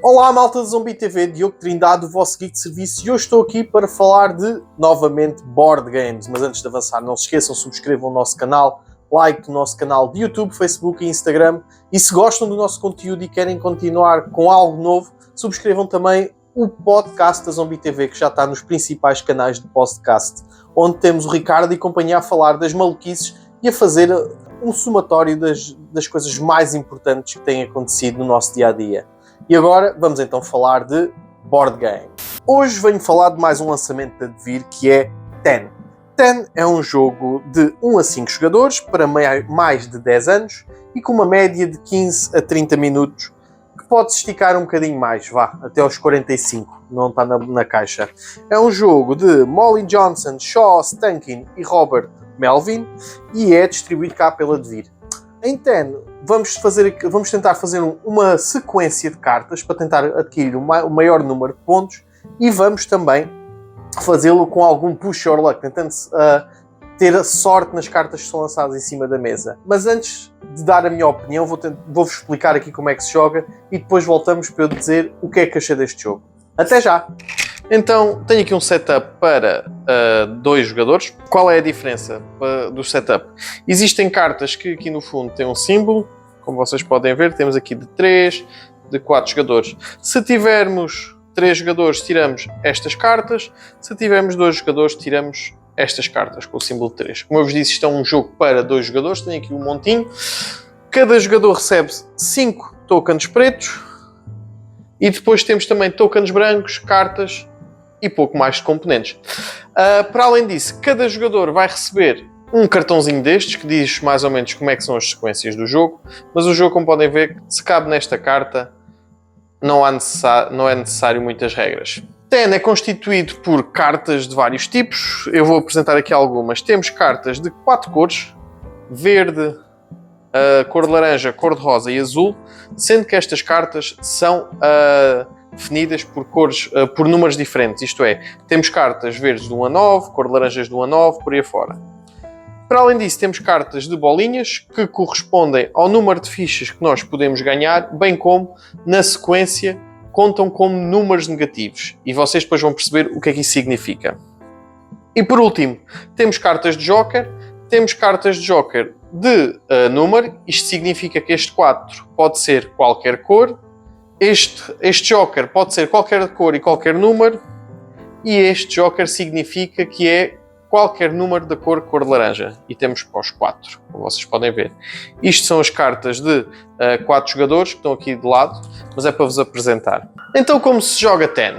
Olá malta da Zombie TV, Diogo Trindade, o vosso geek de serviço, e hoje estou aqui para falar de, novamente, board games. Mas antes de avançar, não se esqueçam, subscrevam o nosso canal, like o nosso canal de YouTube, Facebook e Instagram. E se gostam do nosso conteúdo e querem continuar com algo novo, subscrevam também o podcast da Zombie TV, que já está nos principais canais de podcast, onde temos o Ricardo e companhia a falar das maluquices e a fazer um somatório das coisas mais importantes que têm acontecido no nosso dia-a-dia. E agora vamos então falar de board game. Hoje venho falar de mais um lançamento da Devir, que é Ten. Ten é um jogo de 1 a 5 jogadores para mais de 10 anos e com uma média de 15 a 30 minutos, que pode esticar um bocadinho mais, até aos 45, não está na caixa. É um jogo de Molly Johnson, Shaw Stankin e Robert Melvin e é distribuído cá pela Devir. Em Ten, vamos tentar fazer uma sequência de cartas para tentar adquirir o maior número de pontos e vamos também fazê-lo com algum push or luck, tentando ter a sorte nas cartas que são lançadas em cima da mesa. Mas antes de dar a minha opinião, vou-vos explicar aqui como é que se joga e depois voltamos para eu dizer o que é que achei deste jogo. Até já! Então, tenho aqui um setup para 2 jogadores. Qual é a diferença do setup? Existem cartas que aqui no fundo têm um símbolo, como vocês podem ver, temos aqui de 3, de 4 jogadores. Se tivermos 3 jogadores, tiramos estas cartas. Se tivermos 2 jogadores, tiramos estas cartas com o símbolo de 3. Como eu vos disse, isto é um jogo para 2 jogadores, tem aqui um montinho. Cada jogador recebe 5 tokens pretos. E depois temos também tokens brancos, cartas e pouco mais de componentes. Para além disso, cada jogador vai receber um cartãozinho destes, que diz mais ou menos como é que são as sequências do jogo, mas o jogo, como podem ver, se cabe nesta carta, não é necessário muitas regras. Ten é constituído por cartas de vários tipos, eu vou apresentar aqui algumas. Temos cartas de 4 cores, verde, cor de laranja, cor de rosa e azul, sendo que estas cartas são definidas por cores, por números diferentes, isto é, temos cartas verdes de 1 a 9, cor de laranjas de 1 a 9, por aí afora. Para além disso, temos cartas de bolinhas que correspondem ao número de fichas que nós podemos ganhar, bem como, na sequência, contam como números negativos. E vocês depois vão perceber o que é que isso significa. E por último, temos cartas de Joker. Temos cartas de Joker de número. Isto significa que este 4 pode ser qualquer cor. Este Joker pode ser qualquer cor e qualquer número. E este Joker significa que é qualquer número da cor de laranja. E temos para os 4, como vocês podem ver. Isto são as cartas de 4 jogadores que estão aqui de lado, mas é para vos apresentar. Então, como se joga Ten?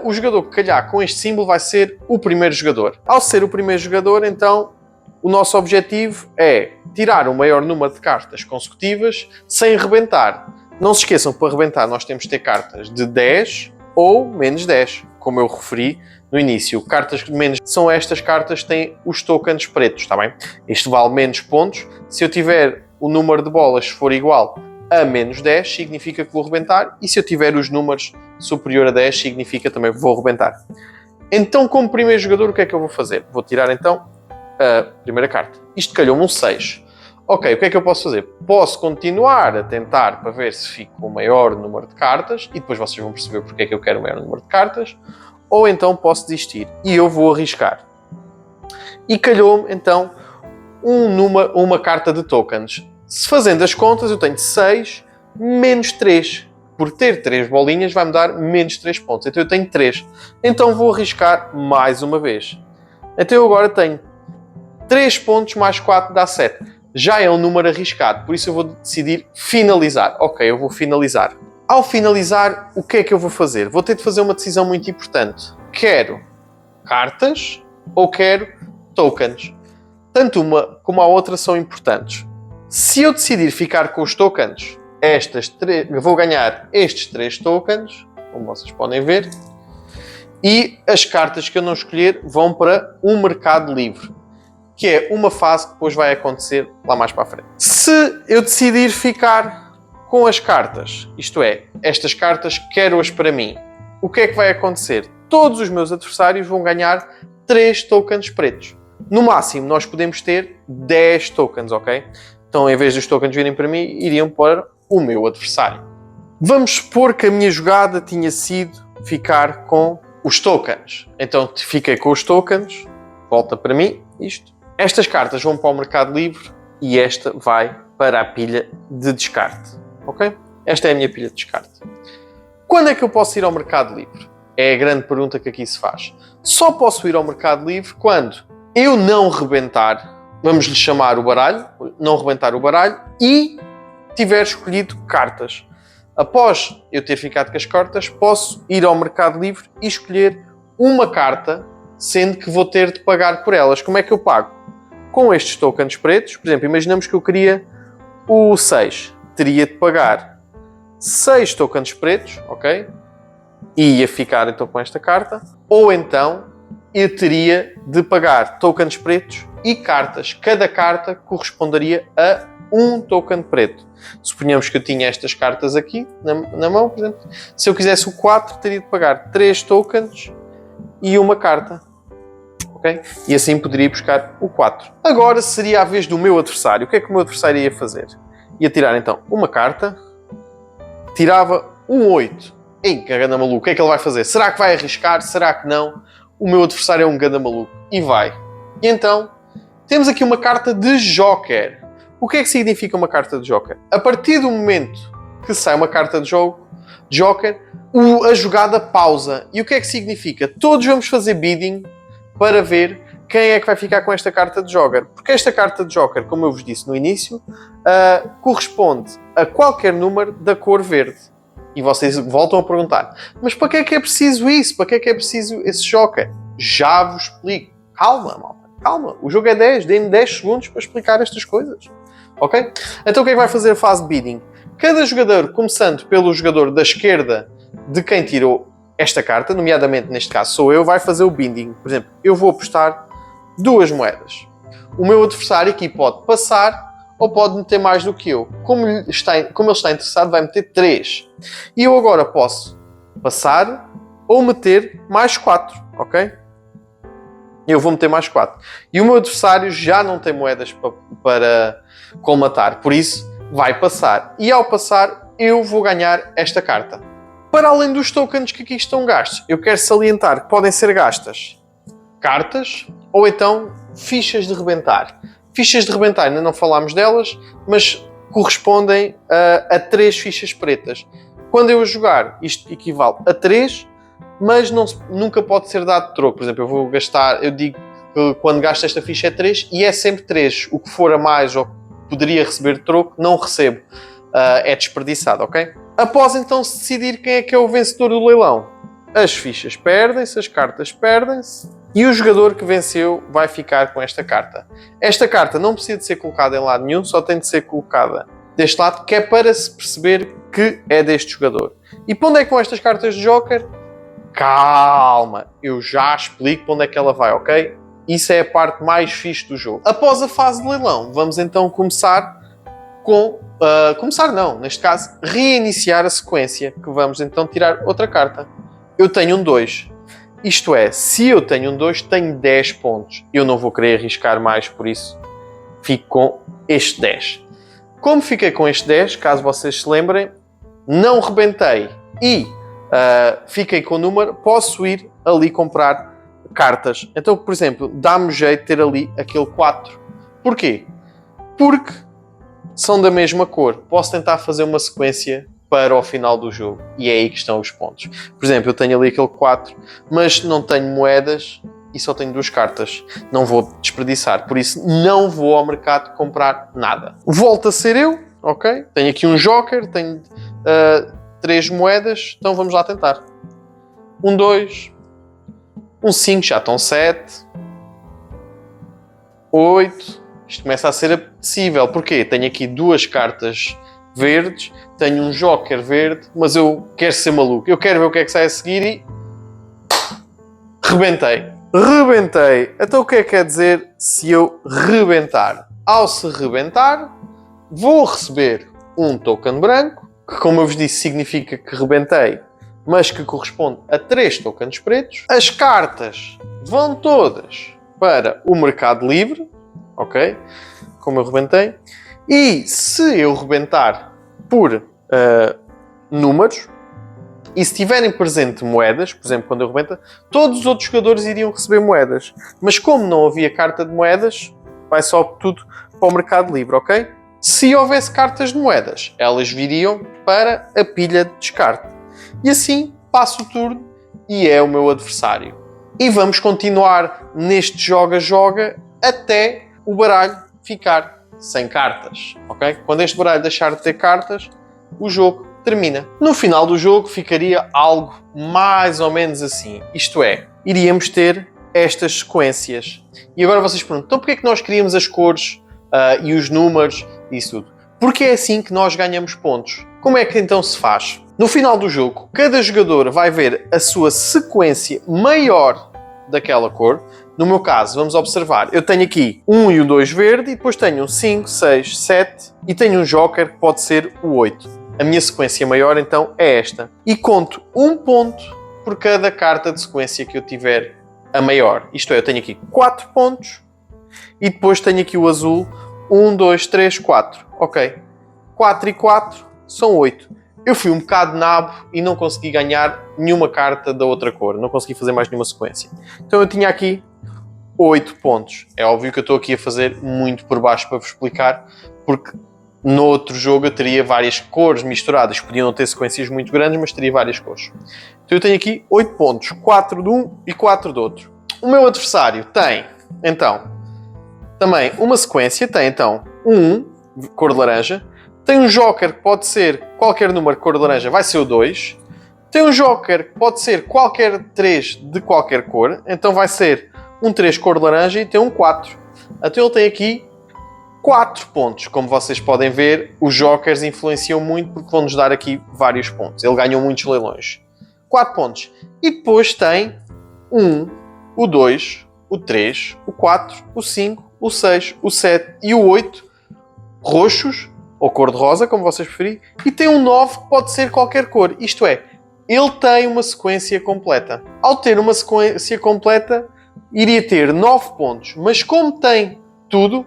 O jogador que calhar com este símbolo vai ser o primeiro jogador. Ao ser o primeiro jogador, então, o nosso objetivo é tirar o maior número de cartas consecutivas sem rebentar. Não se esqueçam, para rebentar nós temos de ter cartas de 10 ou menos 10, como eu referi no início. Cartas de menos são estas cartas que têm os tokens pretos, está bem? Isto vale menos pontos. Se eu tiver o número de bolas for igual a menos 10, significa que vou rebentar. E se eu tiver os números superior a 10, significa também que vou rebentar. Então, como primeiro jogador, o que é que eu vou fazer? Vou tirar então a primeira carta. Isto calhou-me um 6. Ok, o que é que eu posso fazer? Posso continuar a tentar para ver se fico com o maior número de cartas e depois vocês vão perceber porque é que eu quero o maior número de cartas, ou então posso desistir e eu vou arriscar. E calhou-me então uma carta de tokens. Se fazendo as contas, eu tenho 6 menos 3. Por ter 3 bolinhas vai-me dar menos 3 pontos. Então eu tenho 3. Então vou arriscar mais uma vez. Então eu agora tenho 3 pontos mais 4 dá 7. Já é um número arriscado, por isso eu vou decidir finalizar. Ok, eu vou finalizar. Ao finalizar, o que é que eu vou fazer? Vou ter de fazer uma decisão muito importante. Quero cartas ou quero tokens? Tanto uma como a outra são importantes. Se eu decidir ficar com os tokens, vou ganhar estes 3 tokens, como vocês podem ver, e as cartas que eu não escolher vão para um mercado livre, que é uma fase que depois vai acontecer lá mais para a frente. Se eu decidir ficar com as cartas, isto é, estas cartas quero-as para mim, o que é que vai acontecer? Todos os meus adversários vão ganhar 3 tokens pretos. No máximo, nós podemos ter 10 tokens, ok? Então, em vez dos tokens virem para mim, iriam para o meu adversário. Vamos supor que a minha jogada tinha sido ficar com os tokens. Então fiquei com os tokens, volta para mim, isto. Estas cartas vão para o Mercado Livre e esta vai para a pilha de descarte. Ok? Esta é a minha pilha de descarte. Quando é que eu posso ir ao Mercado Livre? É a grande pergunta que aqui se faz. Só posso ir ao Mercado Livre quando eu não rebentar, vamos lhe chamar o baralho, não rebentar o baralho e tiver escolhido cartas. Após eu ter ficado com as cartas, posso ir ao Mercado Livre e escolher uma carta, sendo que vou ter de pagar por elas. Como é que eu pago? Com estes tokens pretos, por exemplo, imaginamos que eu queria o 6. Teria de pagar 6 tokens pretos, ok? E ia ficar então com esta carta. Ou então eu teria de pagar tokens pretos e cartas. Cada carta corresponderia a um token preto. Suponhamos que eu tinha estas cartas aqui na mão, por exemplo. Se eu quisesse o 4, teria de pagar 3 tokens e uma carta. Okay? E assim poderia buscar o 4. Agora seria a vez do meu adversário. O que é que o meu adversário ia fazer? Ia tirar então uma carta, tirava um 8. Ei, que ganda maluco, o que é que ele vai fazer? Será que vai arriscar? Será que não? O meu adversário é um ganda maluco. E vai. E então, temos aqui uma carta de Joker. O que é que significa uma carta de Joker? A partir do momento que sai uma carta de Joker, a jogada pausa. E o que é que significa? Todos vamos fazer bidding para ver quem é que vai ficar com esta carta de Joker. Porque esta carta de Joker, como eu vos disse no início, corresponde a qualquer número da cor verde. E vocês voltam a perguntar, mas para que é preciso isso? Para que é preciso esse Joker? Já vos explico. Calma, malta. Calma. O jogo é 10. Dê-me 10 segundos para explicar estas coisas. Ok? Então o que é que vai fazer a fase de bidding? Cada jogador, começando pelo jogador da esquerda de quem tirou esta carta, nomeadamente neste caso sou eu, vai fazer o bidding. Por exemplo, eu vou apostar 2 moedas. O meu adversário aqui pode passar ou pode meter mais do que eu. Como ele está interessado, vai meter 3. E eu agora posso passar ou meter mais 4, ok? Eu vou meter mais 4. E o meu adversário já não tem moedas para colmatar, por isso vai passar. E ao passar, eu vou ganhar esta carta. Para além dos tokens que aqui estão gastos, eu quero salientar que podem ser gastas cartas ou então fichas de rebentar. Fichas de rebentar, ainda não falámos delas, mas correspondem a 3 fichas pretas. Quando eu jogar, isto equivale a 3, mas nunca pode ser dado troco. Por exemplo, eu digo que quando gasto esta ficha é 3 e é sempre 3. O que for a mais ou poderia receber troco, não recebo. É desperdiçado, ok? Após então se decidir quem é o vencedor do leilão, as fichas perdem-se, as cartas perdem-se e o jogador que venceu vai ficar com esta carta. Esta carta não precisa de ser colocada em lado nenhum, só tem de ser colocada deste lado, que é para se perceber que é deste jogador. E para onde é que vão estas cartas de Joker? Calma, eu já explico para onde é que ela vai, ok? Isso é a parte mais fixe do jogo. Após a fase de leilão, vamos então começar com... neste caso, reiniciar a sequência, que vamos então tirar outra carta. Eu tenho um 2. Isto é, se eu tenho um 2, tenho 10 pontos. Eu não vou querer arriscar mais, por isso fico com este 10. Como fiquei com este 10, caso vocês se lembrem, não rebentei e fiquei com o número, posso ir ali comprar cartas. Então, por exemplo, dá-me jeito de ter ali aquele 4. Porquê? Porque são da mesma cor. Posso tentar fazer uma sequência para o final do jogo. E é aí que estão os pontos. Por exemplo, eu tenho ali aquele 4, mas não tenho moedas e só tenho 2 cartas. Não vou desperdiçar. Por isso, não vou ao mercado comprar nada. Volto a ser eu, ok? Tenho aqui um Joker, tenho 3 moedas. Então vamos lá tentar. 1, 2, 1, 5, já estão 7, 8... Isto começa a ser apetecível. Porquê? Tenho aqui 2 cartas verdes, tenho um Joker verde, mas eu quero ser maluco. Eu quero ver o que é que sai a seguir e... rebentei. Então o que é que quer dizer se eu rebentar? Ao se rebentar, vou receber um token branco, que como eu vos disse significa que rebentei, mas que corresponde a 3 tokens pretos. As cartas vão todas para o Mercado Livre, ok? Como eu rebentei. E se eu rebentar por números, e se tiverem presente moedas, por exemplo, quando eu rebenta, todos os outros jogadores iriam receber moedas. Mas como não havia carta de moedas, vai só tudo para o mercado livre, ok? Se houvesse cartas de moedas, elas viriam para a pilha de descarte. E assim passo o turno e é o meu adversário. E vamos continuar neste joga-joga até o baralho ficar sem cartas, ok? Quando este baralho deixar de ter cartas, o jogo termina. No final do jogo ficaria algo mais ou menos assim. Isto é, iríamos ter estas sequências. E agora vocês perguntam, então porquê é que nós queríamos as cores e os números e isso tudo? Porque é assim que nós ganhamos pontos. Como é que então se faz? No final do jogo, cada jogador vai ver a sua sequência maior daquela cor. No meu caso, vamos observar, eu tenho aqui 1 e o 2 verde, e depois tenho um 5, 6, 7 e tenho um joker que pode ser o 8. A minha sequência maior então é esta. E conto um ponto por cada carta de sequência que eu tiver a maior. Isto é, eu tenho aqui 4 pontos e depois tenho aqui o azul 1, 2, 3, 4. Ok. 4 e 4 são 8. Eu fui um bocado nabo e não consegui ganhar nenhuma carta da outra cor. Não consegui fazer mais nenhuma sequência. Então eu tinha aqui 8 pontos. É óbvio que eu estou aqui a fazer muito por baixo para vos explicar, porque no outro jogo eu teria várias cores misturadas. Podiam não ter sequências muito grandes, mas teria várias cores. Então eu tenho aqui 8 pontos. 4 de um e 4 do outro. O meu adversário tem, então, também uma sequência. Tem, então, um cor de laranja. Tem um joker que pode ser qualquer número de cor de laranja, vai ser o 2. Tem um joker que pode ser qualquer 3 de qualquer cor, então vai ser um 3 cor de laranja, e tem um 4. Então ele tem aqui 4 pontos. Como vocês podem ver, os jokers influenciam muito porque vão-nos dar aqui vários pontos. Ele ganhou muitos leilões. 4 pontos. E depois tem o 2, o 3, o 4, o 5, o 6, o 7 e o 8 roxos, ou cor-de-rosa, como vocês preferirem, e tem um 9 que pode ser qualquer cor. Isto é, ele tem uma sequência completa. Ao ter uma sequência completa, iria ter 9 pontos. Mas como tem tudo,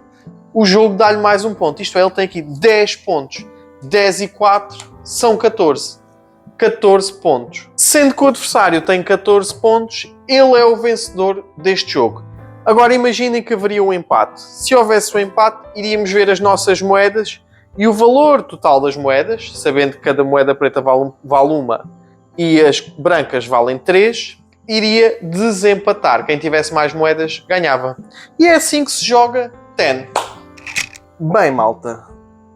o jogo dá-lhe mais um ponto. Isto é, ele tem aqui 10 pontos. 10 e 4 são 14. 14 pontos. Sendo que o adversário tem 14 pontos, ele é o vencedor deste jogo. Agora imaginem que haveria um empate. Se houvesse um empate, iríamos ver as nossas moedas e o valor total das moedas, sabendo que cada moeda preta vale uma e as brancas valem 3, iria desempatar. Quem tivesse mais moedas ganhava. E é assim que se joga Ten. Bem, malta,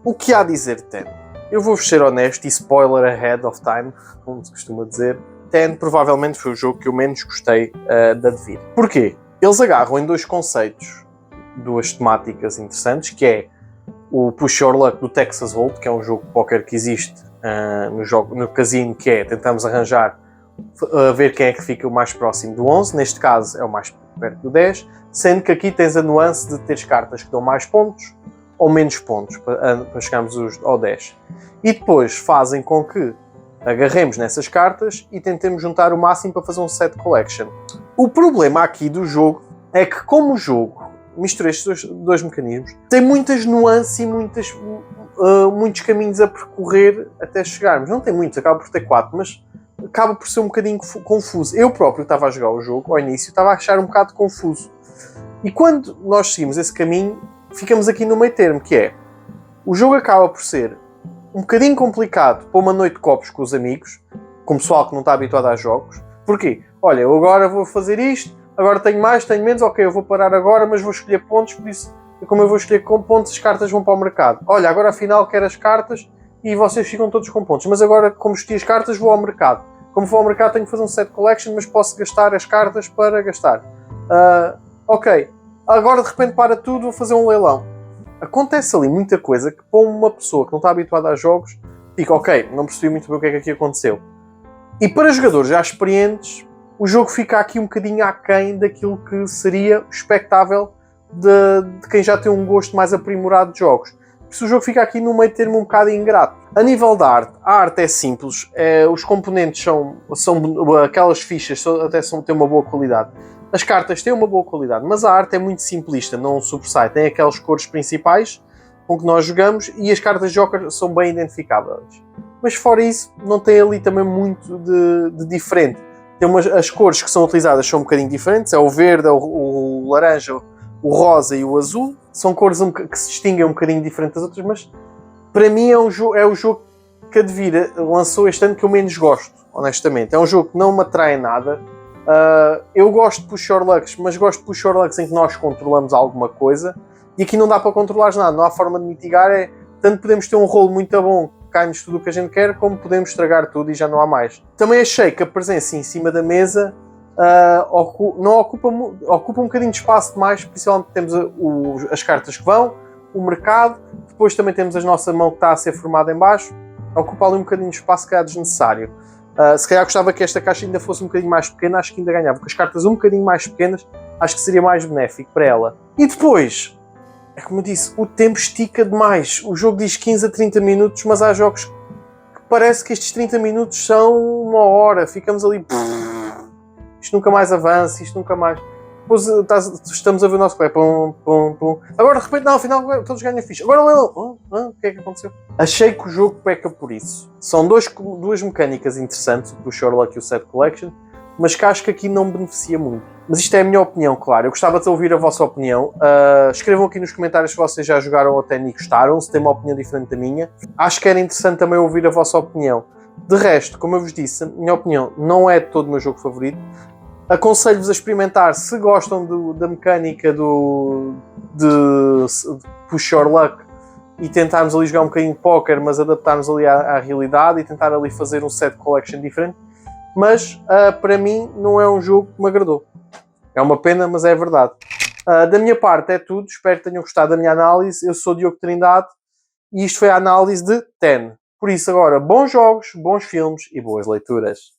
o que há a dizer Ten? Eu vou-vos ser honesto e spoiler ahead of time, como se costuma dizer. Ten provavelmente foi o jogo que eu menos gostei de adivinhar. Porquê? Eles agarram em dois conceitos, duas temáticas interessantes, que é o Push Your Luck do Texas Hold'em, que é um jogo de póquer que existe no casino, que é tentamos arranjar, ver quem é que fica o mais próximo do 11, neste caso é o mais perto do 10, sendo que aqui tens a nuance de teres cartas que dão mais pontos ou menos pontos para chegarmos ao 10. E depois fazem com que agarremos nessas cartas e tentemos juntar o máximo para fazer um set collection. O problema aqui do jogo é que, como o jogo mistura estes dois mecanismos, tem muitas nuances e muitos caminhos a percorrer até chegarmos. Não tem muitos, acaba por ter 4, mas acaba por ser um bocadinho confuso. Eu próprio estava a jogar o jogo, ao início, estava a achar um bocado confuso. E quando nós seguimos esse caminho, ficamos aqui no meio termo, que é, o jogo acaba por ser um bocadinho complicado para uma noite de copos com os amigos, com o pessoal que não está habituado a jogos. Porquê? Olha, eu agora vou fazer isto, agora tenho mais, tenho menos, ok, eu vou parar agora, mas vou escolher pontos, por isso, como eu vou escolher com pontos, as cartas vão para o mercado. Olha, agora afinal quero as cartas e vocês ficam todos com pontos, mas agora, como escolhi as cartas, vou ao mercado. Como vou ao mercado, tenho que fazer um set collection, mas posso gastar as cartas para gastar. Ok, agora de repente para tudo, vou fazer um leilão. Acontece ali muita coisa que para uma pessoa que não está habituada a jogos, fica, ok, não percebi muito bem o que é que aqui aconteceu. E para jogadores já experientes, o jogo fica aqui um bocadinho aquém daquilo que seria expectável de quem já tem um gosto mais aprimorado de jogos. Por isso o jogo fica aqui no meio termo um bocado ingrato. A nível da arte, a arte é simples, os componentes são aquelas fichas têm uma boa qualidade. As cartas têm uma boa qualidade, mas a arte é muito simplista, não sobressai. Tem aquelas cores principais com que nós jogamos e as cartas de Joker são bem identificáveis. mas fora isso, não tem ali também muito de diferente. Tem as cores que são utilizadas são um bocadinho diferentes, é o verde, o laranja, o rosa e o azul. São cores que se distinguem um bocadinho diferente das outras, mas para mim é o jogo que a Devir lançou este ano que eu menos gosto, honestamente. É um jogo que não me atrai nada. Eu gosto de Push Your Lucks, mas gosto de Push Your Lucks em que nós controlamos alguma coisa, e aqui não dá para controlar nada, não há forma de mitigar. Tanto podemos ter um rolo muito bom, cai-nos tudo o que a gente quer, como podemos estragar tudo e já não há mais. Também achei que a presença em cima da mesa ocupa um bocadinho de espaço demais, principalmente temos as cartas que vão, o mercado, depois também temos a nossa mão que está a ser formada em baixo, ocupa ali um bocadinho de espaço que é desnecessário. Se calhar gostava que esta caixa ainda fosse um bocadinho mais pequena, acho que ainda ganhava. Com as cartas um bocadinho mais pequenas, acho que seria mais benéfico para ela. E depois, é como eu disse, o tempo estica demais. O jogo diz 15 a 30 minutos, mas há jogos que parece que estes 30 minutos são uma hora. Ficamos ali... Isto nunca mais avança, isto nunca mais... Depois estamos a ver o nosso play. Pum, pum, pum. Agora, de repente, não, afinal, todos ganham ficha. Agora, o que é que aconteceu? Achei que o jogo peca por isso. São duas mecânicas interessantes, o Push Your Luck e o Set Collection, mas que acho que aqui não beneficia muito. Mas isto é a minha opinião, claro. Eu gostava de ouvir a vossa opinião. Escrevam aqui nos comentários se vocês já jogaram ou até nem gostaram, se têm uma opinião diferente da minha. Acho que era interessante também ouvir a vossa opinião. De resto, como eu vos disse, a minha opinião não é de todo o meu jogo favorito. Aconselho-vos a experimentar, se gostam da mecânica de Push Your Luck e tentarmos ali jogar um bocadinho de póquer, mas adaptarmos ali à realidade e tentar ali fazer um set collection diferente. Mas para mim não é um jogo que me agradou. É uma pena, mas é verdade. Da minha parte é tudo. Espero que tenham gostado da minha análise. Eu sou Diogo Trindade e isto foi a análise de Ten. Por isso agora, bons jogos, bons filmes e boas leituras.